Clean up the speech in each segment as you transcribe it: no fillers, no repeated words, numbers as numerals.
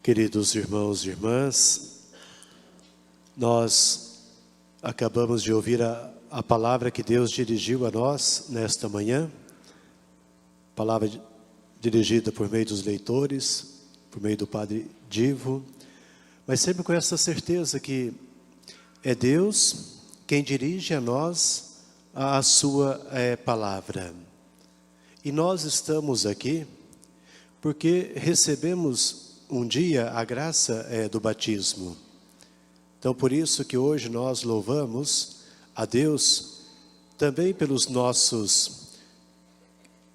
Queridos irmãos e irmãs, nós acabamos de ouvir a palavra que Deus dirigiu a nós nesta manhã, palavra dirigida por meio dos leitores, por meio do Padre Divo, mas sempre com essa certeza que é Deus quem dirige a nós a sua palavra. E nós estamos aqui porque recebemos um dia a graça do batismo. Então por isso que hoje nós louvamos a Deus também pelos nossos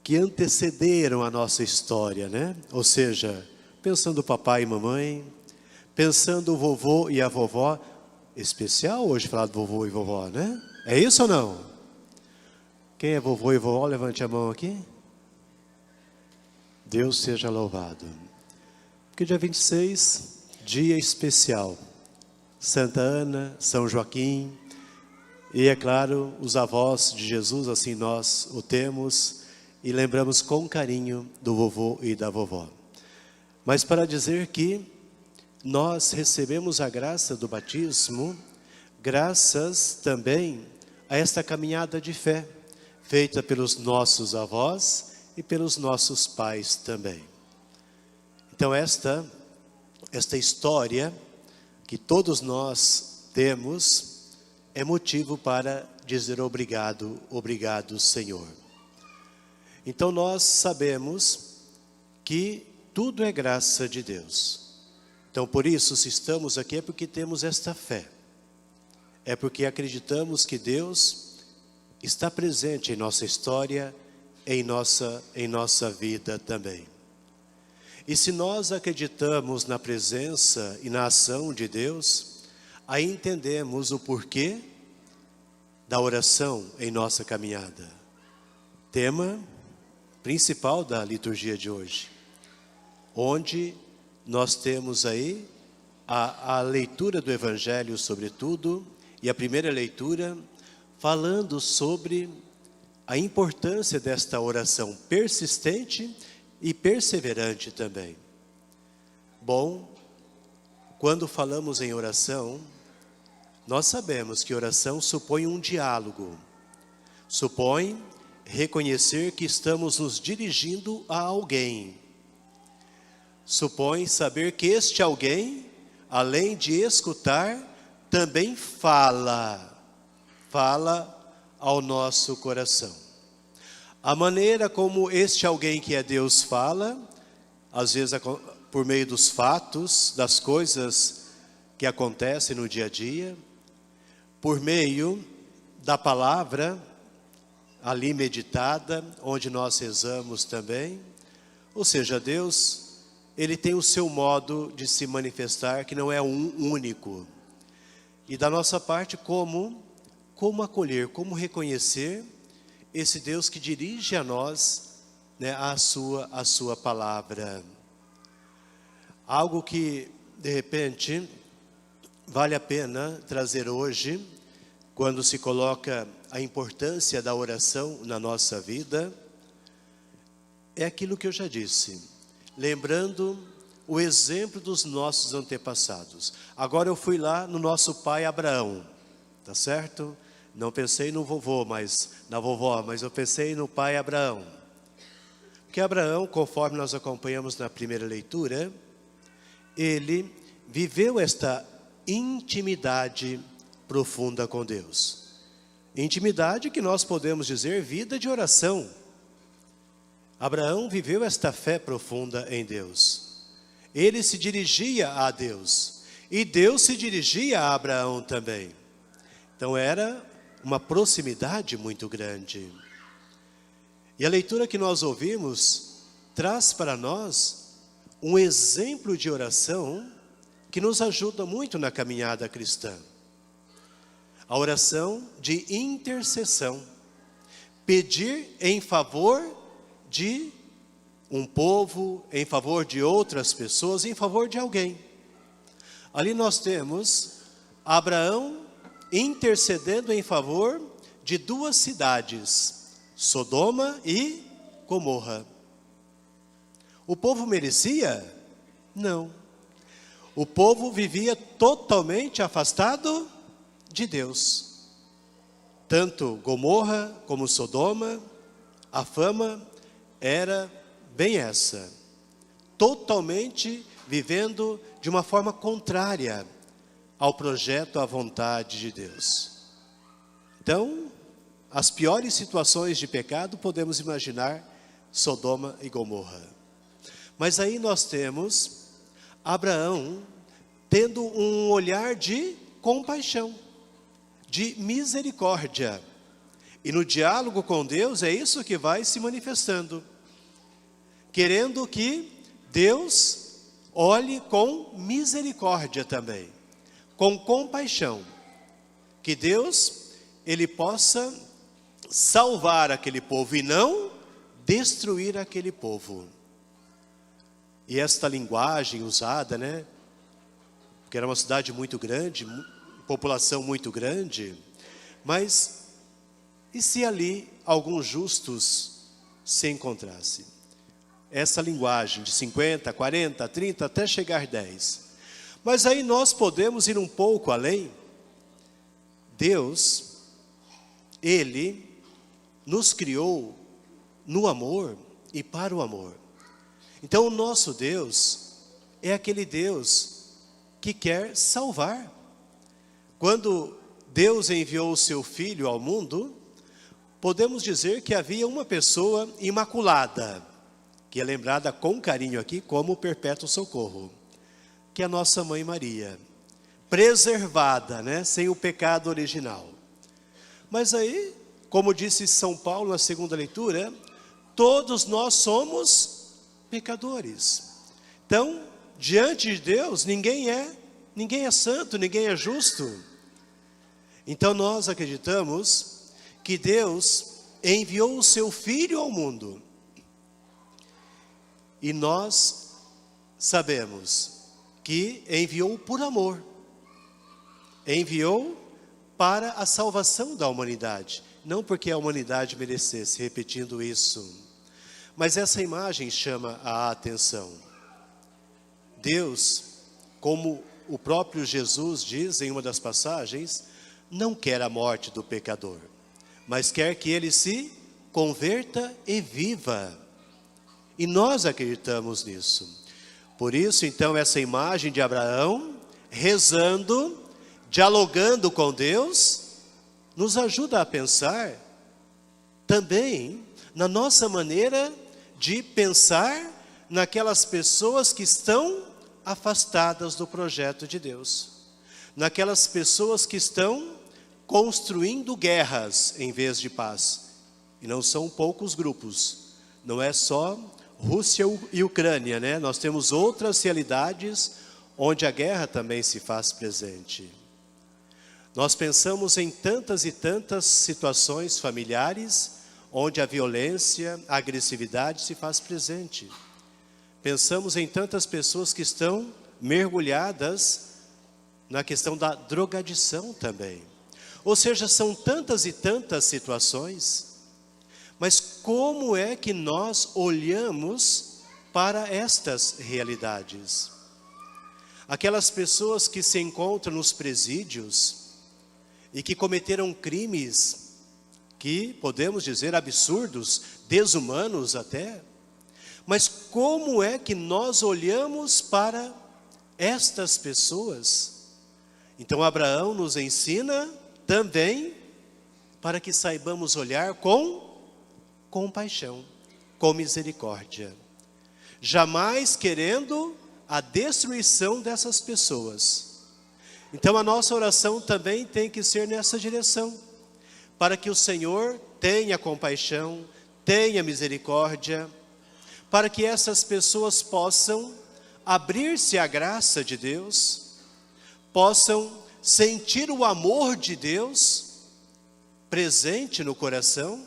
que antecederam a nossa história, né? Ou seja, pensando o papai e mamãe, pensando o vovô e a vovó, especial hoje falar do vovô e vovó, né? É isso ou não? Quem é vovô e vovó, levante a mão aqui. Deus seja louvado. Porque dia 26, dia especial, Santa Ana, São Joaquim, e é claro, os avós de Jesus, assim nós o temos, e lembramos com carinho do vovô e da vovó. Mas para dizer que nós recebemos a graça do batismo, graças também a esta caminhada de fé, feita pelos nossos avós e pelos nossos pais também. Então esta história que todos nós temos é motivo para dizer obrigado, obrigado Senhor. Então nós sabemos que tudo é graça de Deus. Então por isso se estamos aqui é porque temos esta fé. É porque acreditamos que Deus está presente em nossa história, em nossa vida também. E se nós acreditamos na presença e na ação de Deus, aí entendemos o porquê da oração em nossa caminhada. Tema principal da liturgia de hoje, onde nós temos aí a leitura do Evangelho sobretudo, e a primeira leitura falando sobre a importância desta oração persistente e perseverante também. Bom, quando falamos em oração, nós sabemos que oração supõe um diálogo, supõe reconhecer que estamos nos dirigindo a alguém, supõe saber que este alguém, além de escutar, também fala ao nosso coração. A maneira como este alguém que é Deus fala, às vezes por meio dos fatos, das coisas que acontecem no dia a dia, por meio da palavra ali meditada, onde nós rezamos também. Ou seja, Deus, Ele tem o seu modo de se manifestar, que não é um único. E da nossa parte, como acolher, como reconhecer esse Deus que dirige a nós, né, a sua palavra. Algo que, de repente, vale a pena trazer hoje, quando se coloca a importância da oração na nossa vida, é aquilo que eu já disse, lembrando o exemplo dos nossos antepassados. Agora eu fui lá no nosso pai Abraão, tá certo? Não pensei no vovô, mas na vovó, mas eu pensei no pai Abraão. Porque Abraão, conforme nós acompanhamos na primeira leitura, ele viveu esta intimidade profunda com Deus. Intimidade que nós podemos dizer vida de oração. Abraão viveu esta fé profunda em Deus. Ele se dirigia a Deus. E Deus se dirigia a Abraão também. Então era uma proximidade muito grande. E a leitura que nós ouvimos traz para nós um exemplo de oração que nos ajuda muito na caminhada cristã. A oração de intercessão. Pedir em favor de um povo, em favor de outras pessoas, em favor de alguém. Ali nós temos Abraão intercedendo em favor de duas cidades, Sodoma e Gomorra. O povo merecia? Não. o povo vivia totalmente afastado de Deus. Tanto Gomorra como Sodoma, a fama era bem essa. Totalmente vivendo de uma forma contrária ao projeto, à vontade de Deus. Então, as piores situações de pecado podemos imaginar Sodoma e Gomorra. Mas aí nós temos Abraão tendo um olhar de compaixão, de misericórdia. E no diálogo com Deus é isso que vai se manifestando. Querendo que Deus olhe com misericórdia também, com compaixão. Que Deus, Ele possa salvar aquele povo e não destruir aquele povo. E esta linguagem usada, né? Porque era uma cidade muito grande, população muito grande. Mas, e se ali alguns justos se encontrassem? Essa linguagem de 50, 40, 30, até chegar 10. Mas aí nós podemos ir um pouco além. Deus, Ele nos criou no amor e para o amor. Então o nosso Deus é aquele Deus que quer salvar. Quando Deus enviou o seu Filho ao mundo, podemos dizer que havia uma pessoa imaculada, que é lembrada com carinho aqui como o perpétuo socorro, que é a nossa Mãe Maria, preservada, né, sem o pecado original. Mas aí, como disse São Paulo na segunda leitura, todos nós somos pecadores. Então, diante de Deus, ninguém é santo, ninguém é justo. Então nós acreditamos que Deus enviou o seu Filho ao mundo. E nós sabemos que enviou por amor. Enviou para a salvação da humanidade. Não porque a humanidade merecesse, repetindo isso. Mas essa imagem chama a atenção. Deus, como o próprio Jesus diz em uma das passagens, não quer a morte do pecador, mas quer que ele se converta e viva. E nós acreditamos nisso. Por isso, então, essa imagem de Abraão, rezando, dialogando com Deus, nos ajuda a pensar também na nossa maneira de pensar naquelas pessoas que estão afastadas do projeto de Deus. Naquelas pessoas que estão construindo guerras em vez de paz. E não são poucos grupos. Não é só Rússia e Ucrânia, né? Nós temos outras realidades onde a guerra também se faz presente. Nós pensamos em tantas e tantas situações familiares onde a violência, a agressividade se faz presente. Pensamos em tantas pessoas que estão mergulhadas na questão da drogadição também. Ou seja, são tantas e tantas situações. Mas como é que nós olhamos para estas realidades? Aquelas pessoas que se encontram nos presídios e que cometeram crimes que podemos dizer absurdos, desumanos até. Mas como é que nós olhamos para estas pessoas? Então Abraão nos ensina também para que saibamos olhar com compaixão, com misericórdia. Jamais querendo a destruição dessas pessoas. Então a nossa oração também tem que ser nessa direção, para que o Senhor tenha compaixão, tenha misericórdia, para que essas pessoas possam abrir-se à graça de Deus, possam sentir o amor de Deus presente no coração.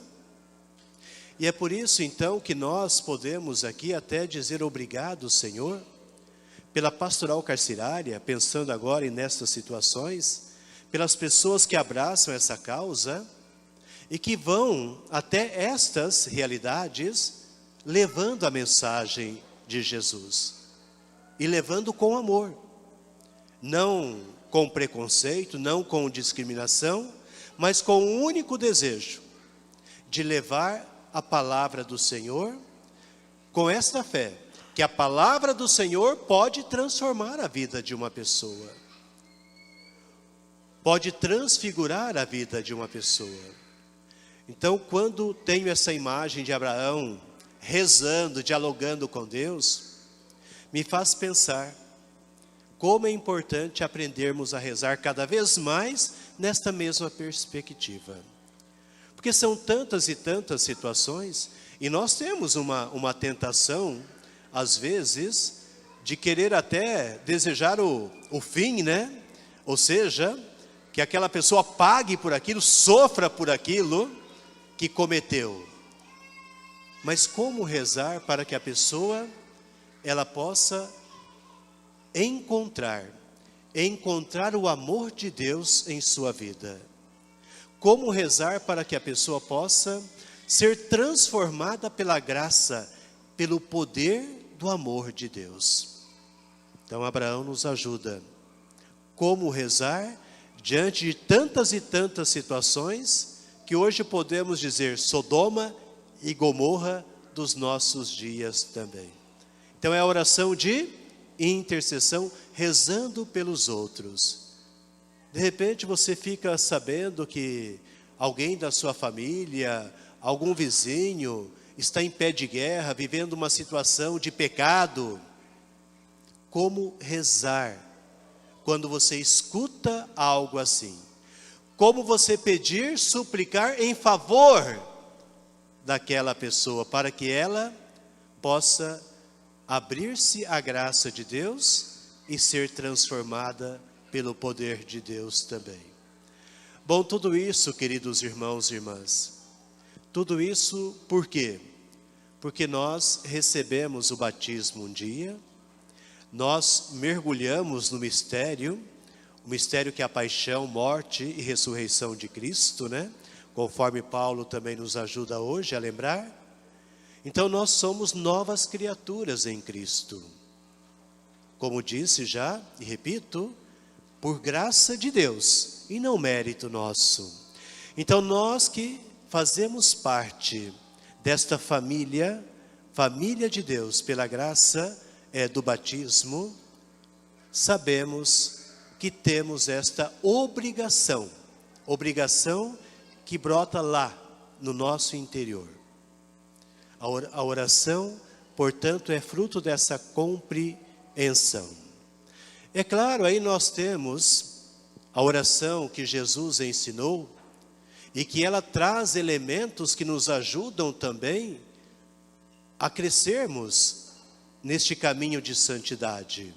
E é por isso então que nós podemos aqui até dizer obrigado, Senhor, pela pastoral carcerária, pensando agora em nestas situações, pelas pessoas que abraçam essa causa e que vão até estas realidades levando a mensagem de Jesus e levando com amor, não com preconceito, não com discriminação, mas com o único desejo de levar a palavra do Senhor com esta fé, que a palavra do Senhor pode transformar a vida de uma pessoa, pode transfigurar a vida de uma pessoa. Então, quando tenho essa imagem de Abraão rezando, dialogando com Deus, me faz pensar como é importante aprendermos a rezar cada vez mais nesta mesma perspectiva. Porque são tantas e tantas situações, e nós temos uma tentação, às vezes, de querer até desejar o fim, né? Ou seja, que aquela pessoa pague por aquilo, sofra por aquilo que cometeu. Mas como rezar para que a pessoa ela possa encontrar o amor de Deus em sua vida? Como rezar para que a pessoa possa ser transformada pela graça, pelo poder do amor de Deus? Então Abraão nos ajuda. Como rezar diante de tantas e tantas situações que hoje podemos dizer Sodoma e Gomorra dos nossos dias também. Então é a oração de intercessão, rezando pelos outros. De repente você fica sabendo que alguém da sua família, algum vizinho, está em pé de guerra, vivendo uma situação de pecado. Como rezar quando você escuta algo assim? Como você pedir, suplicar em favor daquela pessoa, para que ela possa abrir-se à graça de Deus e ser transformada pelo poder de Deus também. Bom, tudo isso, queridos irmãos e irmãs, tudo isso por quê? Porque nós recebemos o batismo um dia, nós mergulhamos no mistério, o mistério que é a paixão, morte e ressurreição de Cristo, né? Conforme Paulo também nos ajuda hoje a lembrar. Então nós somos novas criaturas em Cristo. Como disse já, e repito, por graça de Deus e não mérito nosso. Então nós que fazemos parte desta família de Deus, pela graça do batismo, sabemos que temos esta obrigação que brota lá no nosso interior. A oração, portanto, é fruto dessa compreensão. É claro, aí nós temos a oração que Jesus ensinou e que ela traz elementos que nos ajudam também a crescermos neste caminho de santidade.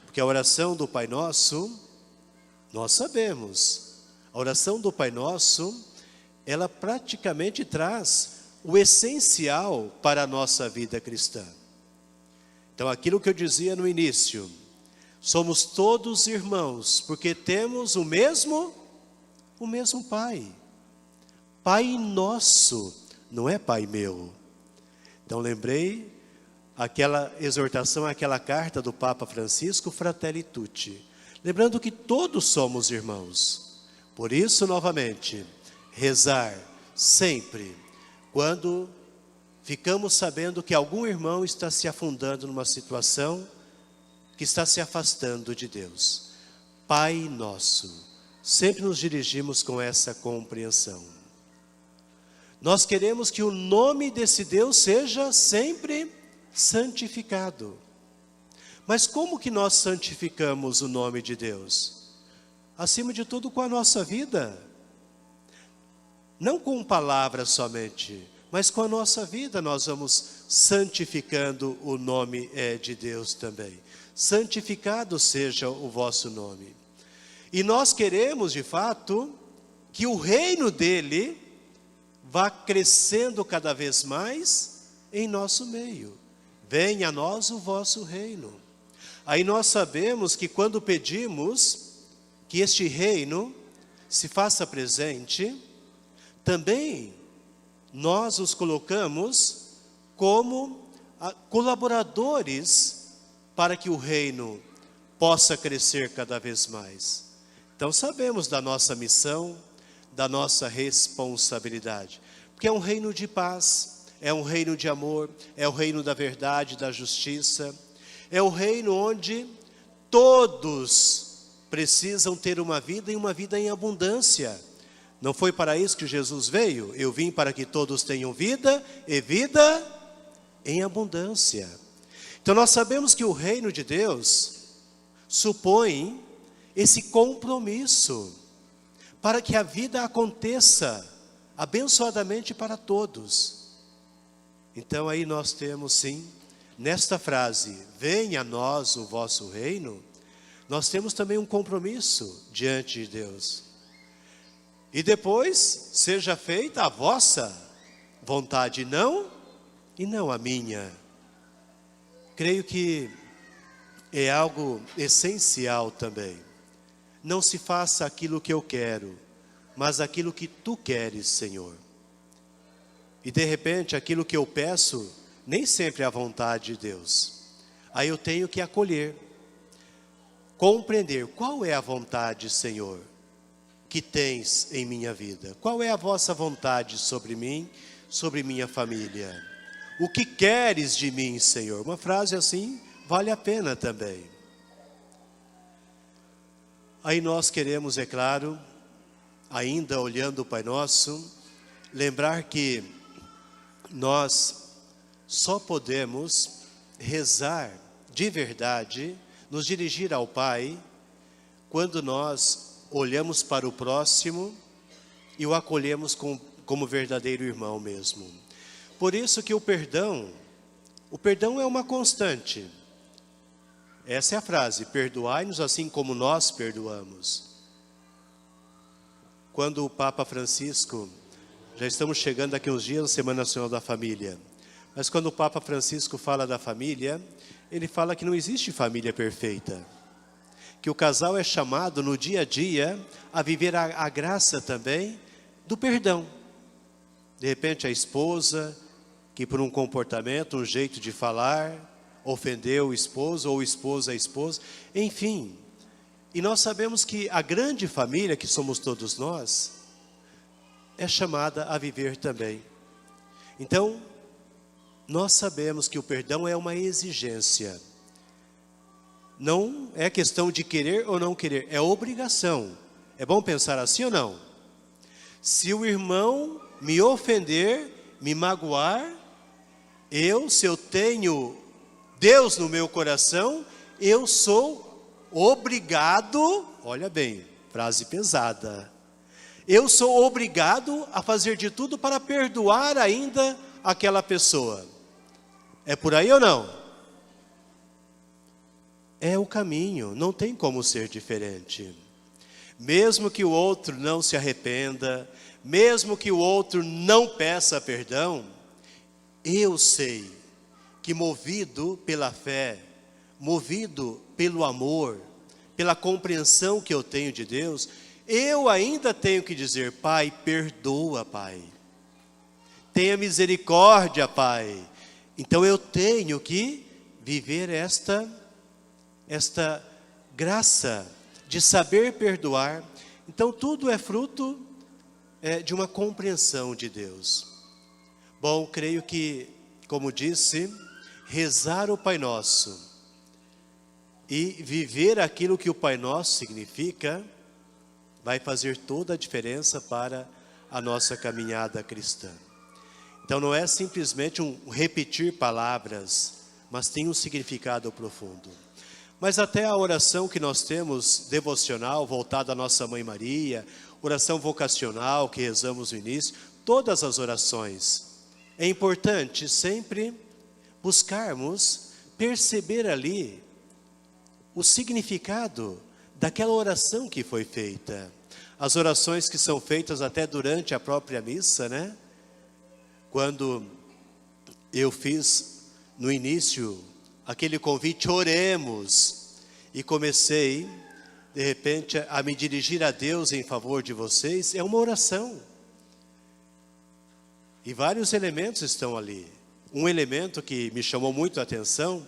Porque a oração do Pai Nosso, nós sabemos, a oração do Pai Nosso, ela praticamente traz o essencial para a nossa vida cristã. Então aquilo que eu dizia no início, somos todos irmãos, porque temos o mesmo Pai. Pai nosso, não é Pai meu. Então lembrei aquela exortação, aquela carta do Papa Francisco, Fratelli Tutti. Lembrando que todos somos irmãos. Por isso, novamente, rezar sempre, quando ficamos sabendo que algum irmão está se afundando numa situação que está se afastando de Deus. Pai nosso, sempre nos dirigimos com essa compreensão. Nós queremos que o nome desse Deus seja sempre santificado. Mas como que nós santificamos o nome de Deus? Acima de tudo com a nossa vida. Não com palavras somente, mas com a nossa vida nós vamos santificando o nome de Deus também. Santificado seja o vosso nome. E nós queremos, de fato, que o reino dele vá crescendo cada vez mais em nosso meio. Venha a nós o vosso reino. Aí nós sabemos que quando pedimos que este reino se faça presente, também nós os colocamos como colaboradores para que o reino possa crescer cada vez mais. Então sabemos da nossa missão, da nossa responsabilidade, porque é um reino de paz, é um reino de amor, é o reino da verdade, da justiça, é o reino onde todos precisam ter uma vida e uma vida em abundância. Não foi para isso que Jesus veio? Eu vim para que todos tenham vida e vida em abundância. Então nós sabemos que o reino de Deus supõe esse compromisso para que a vida aconteça abençoadamente para todos. Então aí nós temos sim, nesta frase, venha a nós o vosso reino, nós temos também um compromisso diante de Deus. E depois, seja feita a vossa vontade, e não a minha. Creio que é algo essencial também. Não se faça aquilo que eu quero, mas aquilo que tu queres, Senhor. E de repente, aquilo que eu peço, nem sempre é a vontade de Deus. Aí eu tenho que acolher, compreender qual é a vontade, Senhor, que tens em minha vida. Qual é a vossa vontade sobre mim, sobre minha família? O que queres de mim, Senhor? Uma frase assim vale a pena também. Aí nós queremos, é claro, ainda olhando o Pai Nosso, lembrar que nós só podemos rezar de verdade, nos dirigir ao Pai, quando nós olhamos para o próximo e o acolhemos como verdadeiro irmão mesmo. Por isso que o perdão é uma constante. Essa é a frase, perdoai-nos assim como nós perdoamos. Quando o Papa Francisco, já estamos chegando daqui uns dias na Semana Nacional da Família, mas quando o Papa Francisco fala da família, ele fala que não existe família perfeita. Que o casal é chamado no dia a dia a viver a graça também do perdão. De repente a esposa, que por um comportamento, um jeito de falar, ofendeu o esposo ou o esposo a esposa, enfim. E nós sabemos que a grande família, que somos todos nós, é chamada a viver também. Então, nós sabemos que o perdão é uma exigência. Não é questão de querer ou não querer, é obrigação. É bom pensar assim ou não? Se o irmão me ofender, me magoar, se eu tenho Deus no meu coração, eu sou obrigado, olha bem, frase pesada. Eu sou obrigado a fazer de tudo para perdoar ainda aquela pessoa. É por aí ou não? É o caminho, não tem como ser diferente. Mesmo que o outro não se arrependa, mesmo que o outro não peça perdão, eu sei que movido pela fé, movido pelo amor, pela compreensão que eu tenho de Deus, eu ainda tenho que dizer, Pai, perdoa, Pai. Tenha misericórdia, Pai. Então eu tenho que viver esta graça de saber perdoar. Então tudo é fruto de uma compreensão de Deus. Bom, creio que, como disse, rezar o Pai Nosso e viver aquilo que o Pai Nosso significa, vai fazer toda a diferença para a nossa caminhada cristã. Então não é simplesmente um repetir palavras, mas tem um significado profundo. Mas até a oração que nós temos, devocional, voltada à nossa Mãe Maria, oração vocacional que rezamos no início, todas as orações, é importante sempre buscarmos perceber ali o significado daquela oração que foi feita. As orações que são feitas até durante a própria missa, né? Quando eu fiz no início aquele convite, oremos, e comecei de repente a me dirigir a Deus em favor de vocês, é uma oração. E vários elementos estão ali. Um elemento que me chamou muito a atenção,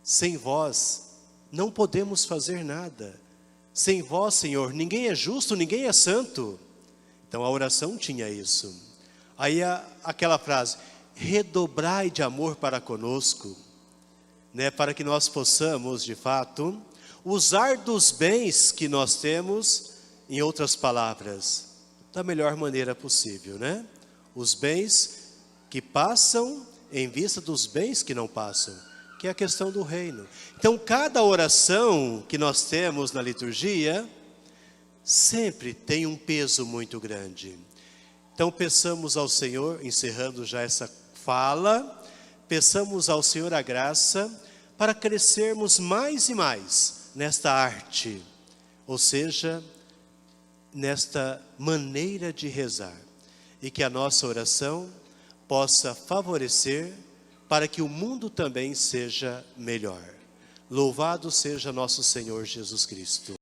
sem vós não podemos fazer nada. Sem vós, Senhor, ninguém é justo, ninguém é santo. Então a oração tinha isso. Aí aquela frase, redobrai de amor para conosco, né, para que nós possamos, de fato, usar dos bens que nós temos, em outras palavras, da melhor maneira possível, né? Os bens que passam em vista dos bens que não passam, que é a questão do reino. Então, cada oração que nós temos na liturgia, sempre tem um peso muito grande. Então, peçamos ao Senhor, encerrando já essa fala, peçamos ao Senhor a graça para crescermos mais e mais nesta arte, ou seja, nesta maneira de rezar, e que a nossa oração possa favorecer para que o mundo também seja melhor. Louvado seja nosso Senhor Jesus Cristo.